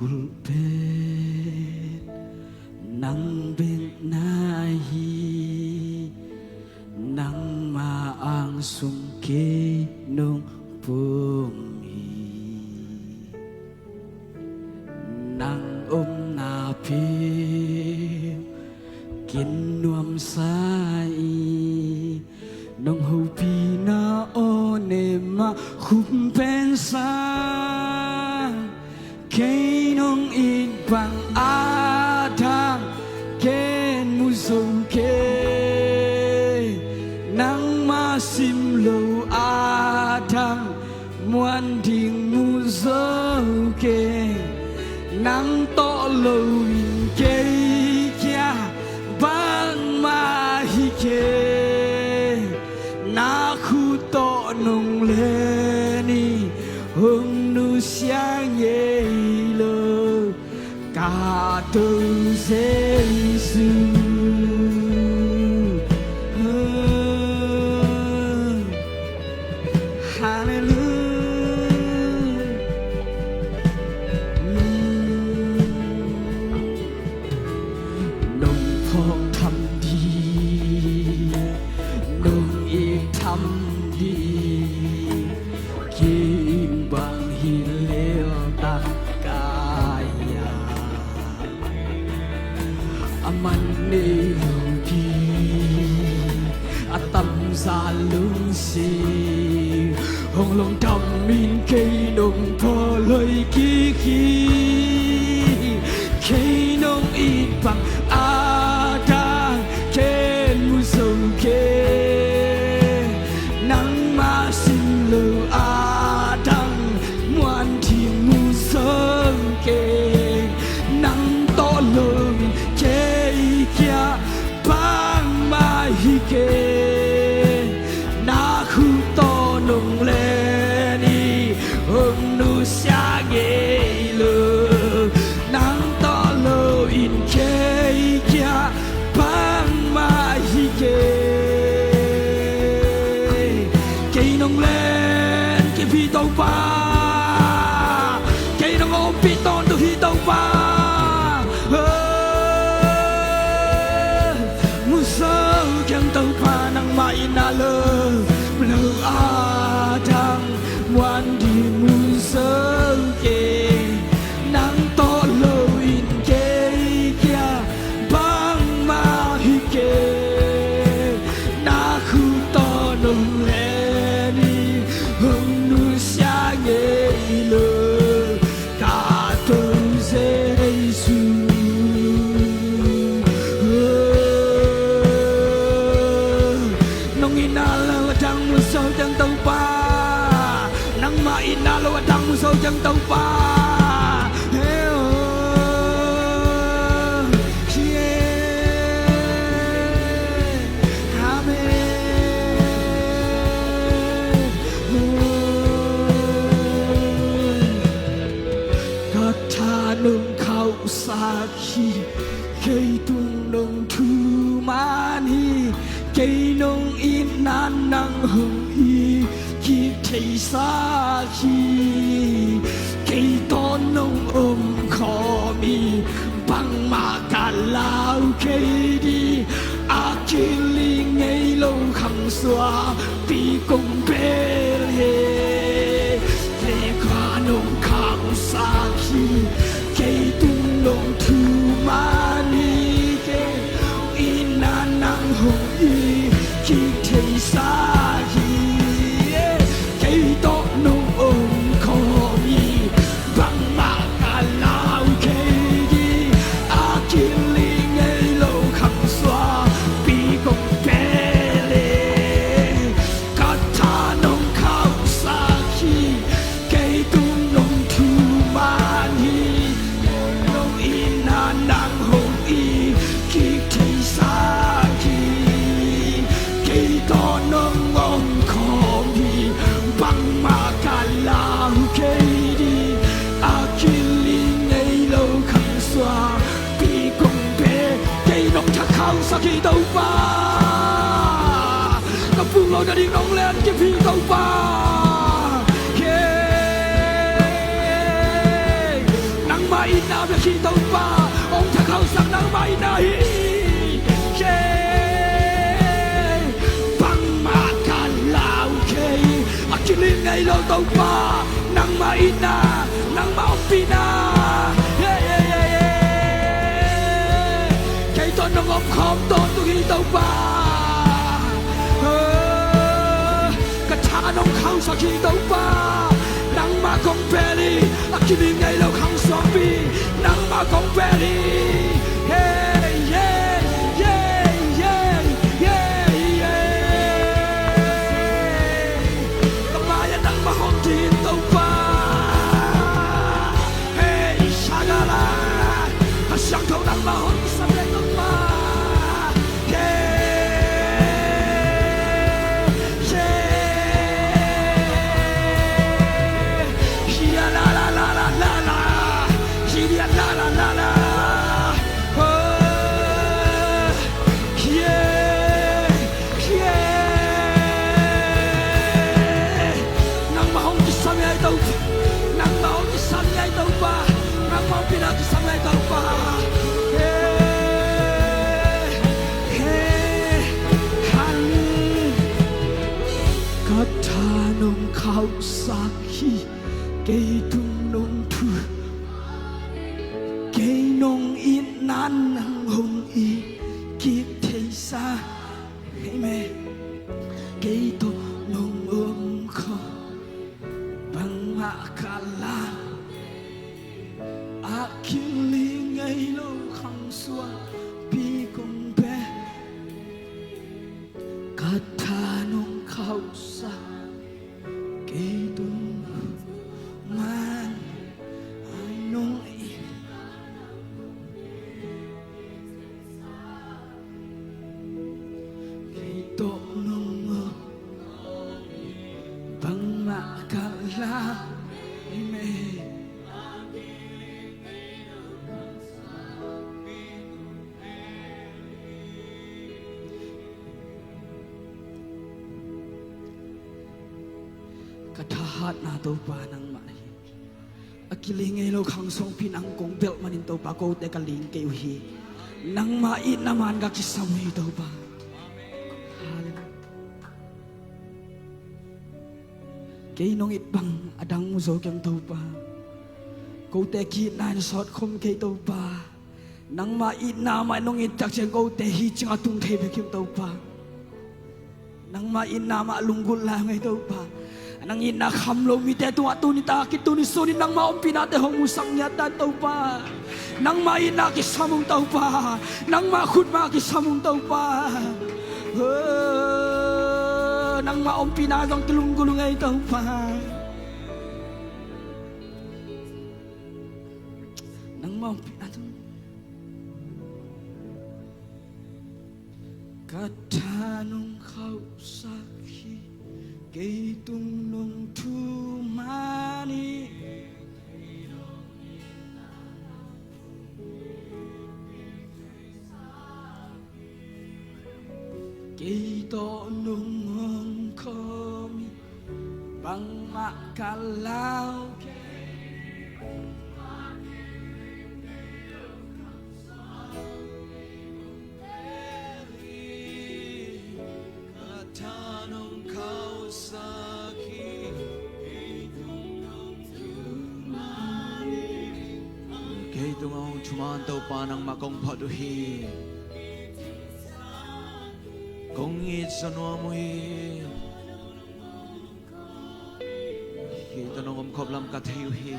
gulpet nang ben nahi nang maang sungke nung pumi nang na pi kin nuam sai nong hu pi na o ne ma khum pen sa Kay nung igbang adang ken musong ke nang masimlo adang muan ding musong ke nang to lo in ke kya bang mahike na khu to nung le ni hung nu xiang ye Kado Yesus Hallelujah Nung phong thăm đi Nung ik thăm đi Kim bằng hi leo tạc man ni pi atam sa lung si hong long tam min ke nong pho loi ki ki ke nong it bang a dang ken mu song ke nang ma sim lo a dang muan thi mu song ke nang to lo Hike na khu to nung le ni hung nu sia ge lo nang to lo in ke kya bang ma hike ke nung le ke pi to pa ke nung o pi to tu hi to pa tàu pha nang mai na lơ lơ adang muan di mu sơ ke nang to lo in ke kya bang ma hi ke na khu to nong le ni hung nu sia ge lo ka to Jesu chẳng tàu pa nang ma ina lo dang so chẳng tàu pa Cát tha nung khao sa khi cây tung nung thu mani cây nung in nan nang hung y khi thấy xa khi cây to nung khó mi bằng mà cả lao cây đi a chi li ngay lâu khăng xóa bị công bê lê lê qua nung khao xa khi cây tung nung thu mani cây in nan nang hung y khi thấy xa khi cây to nung khó mi bằng mà cả lao cây đi a chi li ngay lâu khăng xóa bị công bê lê cát tha nung khao xa khi cây tung nung thu mani nung in nan nang hung y khi thấy xa to nung khó mi bằng mà cả lao cây đi a chi li ngay lâu khăng xóa bị công bê cây nông chắc khao sa khi đâu pa các phương lối đã đi nóng lên cái phi đâu pa nắng mai kiling ngay lo tàu pa nang maina nang maupina kay to nang om khom to tu hi tàu pa ka cha nong khang sa ki tàu pa nang ma kong peli kiling ngay lo khang so pi nang ma kong peli hey yeah yeah yeah yeah yeah kamaya nang ma hong tin tàu pa hey shagala ka sang thâu nang ma hong sa le tàu pa khao sa khi cây tung nông thu cây nông in nan nang hồng y kiếp thế xa hey mẹ cây to nông ôm kho bằng mạ cả la akili ngay lâu khăng xua pi công bé kata nông khao sa cây tung man ai nông in cây to nông ôm bằng mạ cả la mẹ katahat na to pa nang mai akiling ngay lo khang song pinang kong belt manin to pa ko te kaling kay hi nang mai naman ga kisamay to pa kay nong itbang adang muzo kyang to pa ko te ki na sot khom kay to pa nang mai naman nong itak chen ko te hi chang atung kay be kyang to pa nang mai nama lunggul la ngay to pa nang ina khamlo mi te tu atu ni ta ki tu ni so ni nang ma om pina te hong musang nya ta tau pa nang ma ina ki samung tau pa nang ma khut ma ki samung tau pa nang ma om pina dong kilung gulung ai tau pa nang ma om pina tu kata nung khau sakhi cây tung nông thu mani cây to nông hong khomi bằng mạ cả lao Kay tungaw chumantaw pa ng makong paduhi kung itsanwa mo hi kay tanong umkoblam katayo hi